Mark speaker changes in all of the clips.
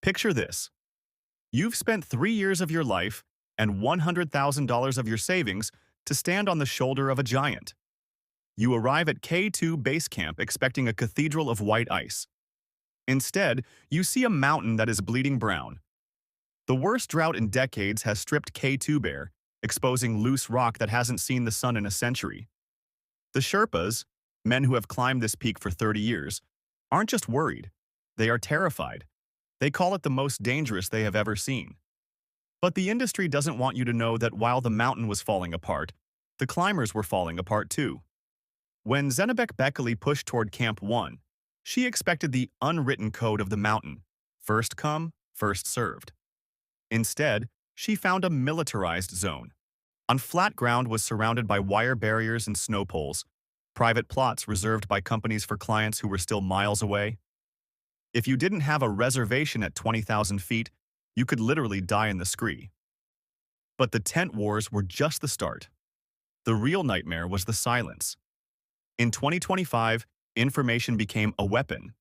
Speaker 1: Picture this. You've spent 3 years of your life and $100,000 of your savings to stand on the shoulder of a giant. You arrive at K2 Base Camp expecting a cathedral of white ice. Instead, you see a mountain that is bleeding brown. The worst drought in decades has stripped K2 bare, exposing loose rock that hasn't seen the sun in a century. The Sherpas, men who have climbed this peak for 30 years, aren't just worried. They are terrified. They call it the most dangerous they have ever seen. But the industry doesn't want you to know that while the mountain was falling apart, the climbers were falling apart too. When Zenebech Bekele pushed toward Camp 1, she expected the unwritten code of the mountain: first come, first served. Instead, she found a militarized zone. On flat ground was surrounded by wire barriers and snow poles, private plots reserved by companies for clients who were still miles away. If you didn't have a reservation at 20,000 feet, you could literally die in the scree. But the tent wars were just the start. The real nightmare was the silence. In 2025, information became a weapon.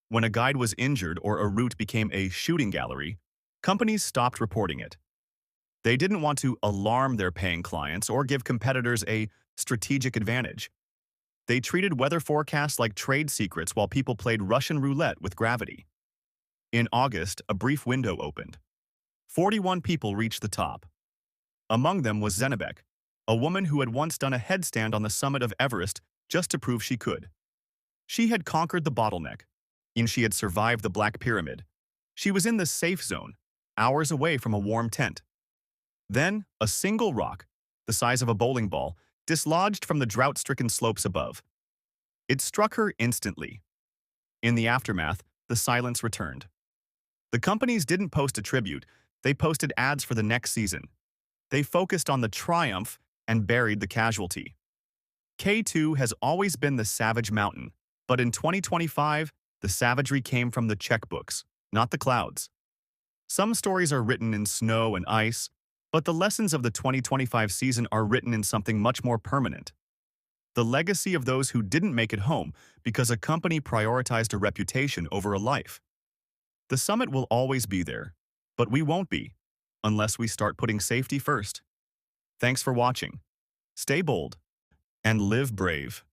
Speaker 1: When a guide was injured or a route became a shooting gallery, companies stopped reporting it. They didn't want to alarm their paying clients or give competitors a strategic advantage. They treated weather forecasts like trade secrets while people played Russian roulette with gravity. In August, a brief window opened. 41 people reached the top. Among them was Zenebech, a woman who had once done a headstand on the summit of Everest just to prove she could. She had conquered the bottleneck, and she had survived the Black Pyramid. She was in the safe zone, hours away from a warm tent. Then, a single rock, the size of a bowling ball, dislodged from the drought-stricken slopes above. It struck her instantly. In the aftermath, the silence returned. The companies didn't post a tribute, they posted ads for the next season. They focused on the triumph and buried the casualty. K2 has always been the savage mountain, but in 2025, the savagery came from the checkbooks, not the clouds. Some stories are written in snow and ice, but the lessons of the 2025 season are written in something much more permanent. The legacy of those who didn't make it home because a company prioritized a reputation over a life. The summit will always be there, but we won't be, unless we start putting safety first. Thanks for watching. Stay bold and live brave.